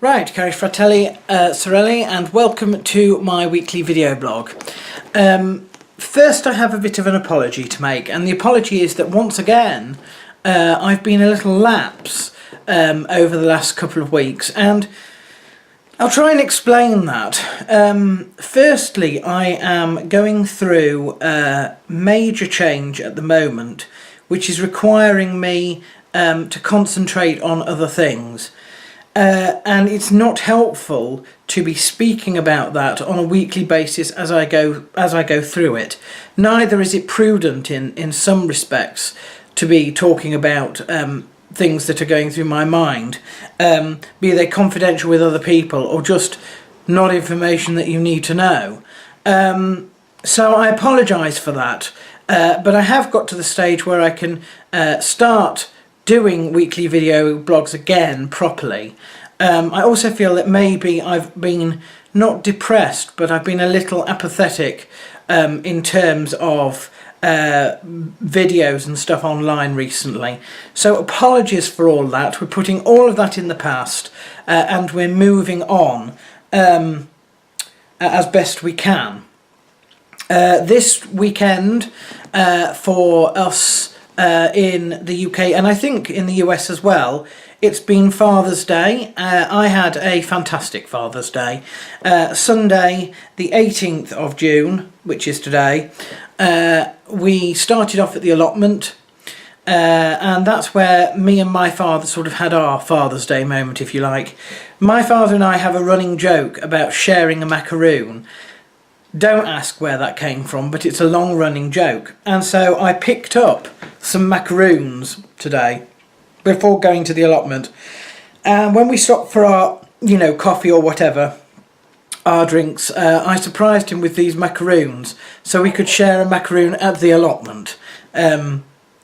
Right, cari fratelli, sorelli, and welcome to my weekly video blog. First I have a bit of an apology to make, and the apology is that once again I've been a little lapse over the last couple of weeks, and I'll try and explain that. Firstly, I am going through a major change at the moment, which is requiring me to concentrate on other things. And it's not helpful to be speaking about that on a weekly basis as I go through it. Neither is it prudent in some respects to be talking about things that are going through my mind, be they confidential with other people or just not information that you need to know. So I apologise for that, but I have got to the stage where I can start doing weekly video blogs again properly. I also feel that maybe I've been not depressed, but I've been a little apathetic in terms of videos and stuff online recently. So apologies for all that. We're putting all of that in the past and we're moving on as best we can. This weekend for us in the UK, and I think in the US as well, it's been Father's Day. I had a fantastic Father's Day. Sunday the 18th of June, which is today, we started off at the allotment, and that's where me and my father sort of had our Father's Day moment, if you like. My father and I have a running joke about sharing a macaroon. Don't ask where that came from, but it's a long-running joke. And so I picked up some macaroons today before going to the allotment. And when we stopped for our, coffee or whatever, our drinks, I surprised him with these macaroons so we could share a macaroon at the allotment,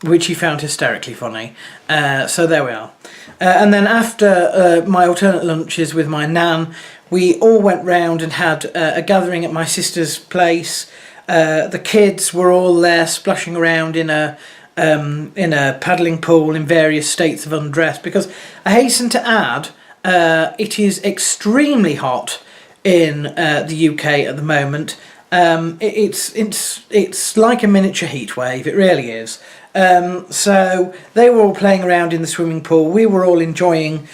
which he found hysterically funny. So there we are. And then after my alternate lunches with my nan, we all went round and had a gathering at my sister's place. The kids were all there splashing around in a paddling pool in various states of undress, because I hasten to add it is extremely hot in the UK at the moment. It's like a miniature heat wave, it really is. So they were all playing around in the swimming pool. We were all enjoying,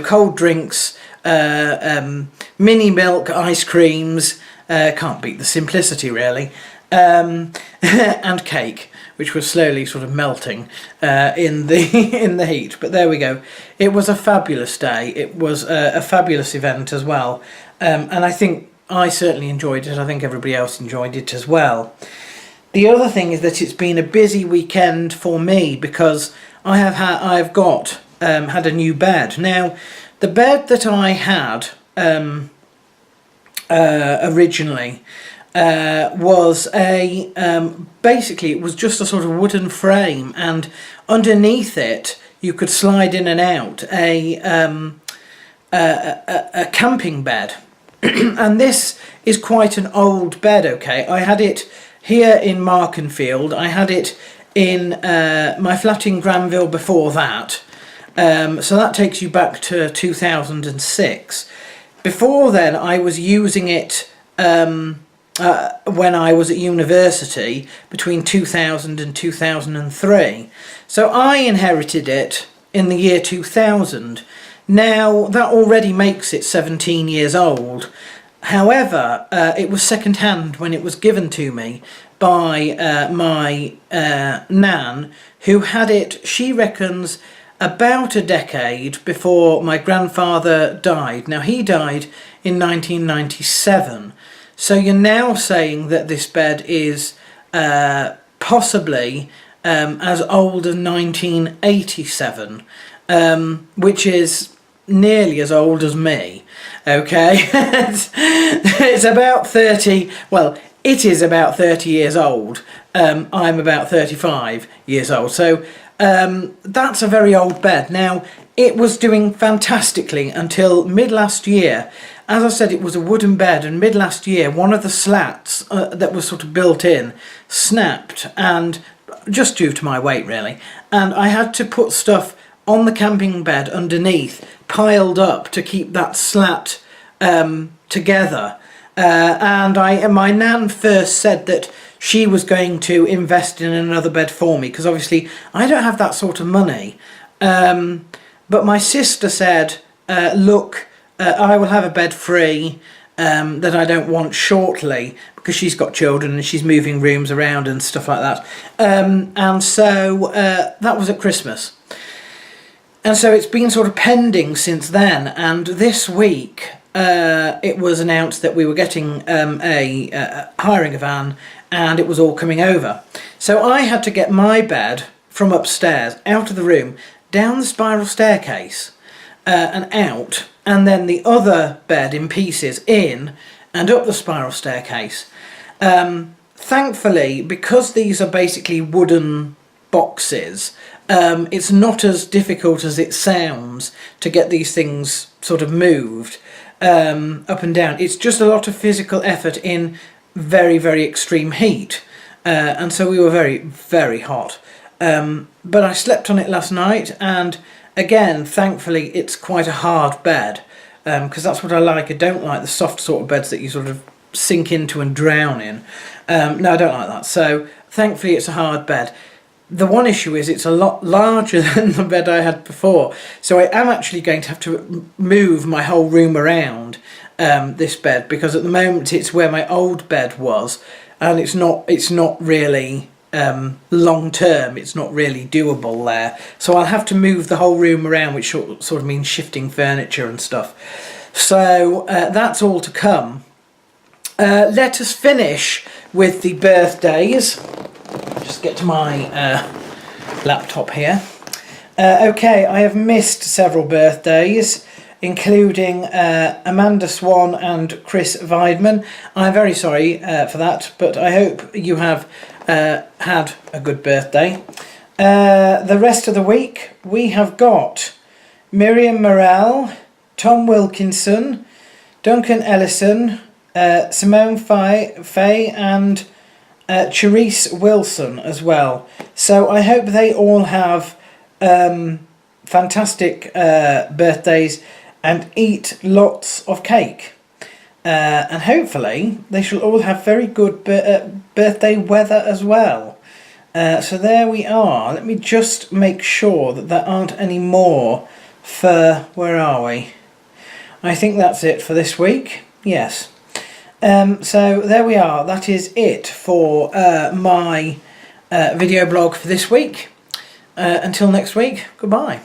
cold drinks, mini milk, ice creams, can't beat the simplicity really, and cake, which was slowly sort of melting in the heat. But there we go. It was a fabulous day. It was a fabulous event as well, and I think I certainly enjoyed it. I think everybody else enjoyed it as well. The other thing is that it's been a busy weekend for me because I've had a new bed. Now, the bed that I had originally was basically it was just a sort of wooden frame, and underneath it you could slide in and out a camping bed. And this is quite an old bed, okay? I had it here in Markenfield. I had it in my flat in Granville before that. So that takes you back to 2006. Before then, I was using it when I was at university between 2000 and 2003. So I inherited it in the year 2000. Now, that already makes it 17 years old. However, it was second-hand when it was given to me by my nan, who had it, she reckons, about a decade before my grandfather died. Now, he died in 1997. So you're now saying that this bed is possibly as old as 1987, which is nearly as old as me, okay? It's about 30, well, it is about 30 years old. I'm about 35 years old, so that's a very old bed. Now, it was doing fantastically until mid-last year. As I said, it was a wooden bed, and mid-last year one of the slats that was sort of built in snapped, and just due to my weight really, and I had to put stuff on the camping bed underneath piled up to keep that slat together. And my nan first said that she was going to invest in another bed for me, because obviously I don't have that sort of money. But my sister said, look, I will have a bed free that I don't want shortly, because she's got children and she's moving rooms around and stuff like that. And so that was at Christmas. And so it's been sort of pending since then, and this week it was announced that we were getting hiring a van, and it was all coming over. So I had to get my bed from upstairs, out of the room, down the spiral staircase and out, and then the other bed in pieces in and up the spiral staircase. Thankfully, because these are basically wooden boxes, it's not as difficult as it sounds to get these things sort of moved up and down. It's just a lot of physical effort in very, very extreme heat, and so we were very, very hot. But I slept on it last night, and again, thankfully, it's quite a hard bed, because that's what I like. I don't like the soft sort of beds that you sort of sink into and drown in. No, I don't like that. So thankfully, it's a hard bed. The one issue is it's a lot larger than the bed I had before, so I am actually going to have to move my whole room around this bed, because at the moment it's where my old bed was, and it's not really long term, it's not really doable there. So I'll have to move the whole room around, which sort of means shifting furniture and stuff. So that's all to come. Let us finish with the birthdays. Just get to my laptop here. Okay, I have missed several birthdays, including Amanda Swan and Chris Weidman. I'm very sorry for that, but I hope you have had a good birthday. The rest of the week we have got Miriam Morell, Tom Wilkinson, Duncan Ellison, Simone Faye and Charisse Wilson as well. So I hope they all have fantastic birthdays and eat lots of cake. And hopefully they shall all have very good birthday weather as well. So there we are. Let me just make sure that there aren't any more for... Where are we? I think that's it for this week. Yes. So there we are. That is it for my video blog for this week. Until next week, goodbye.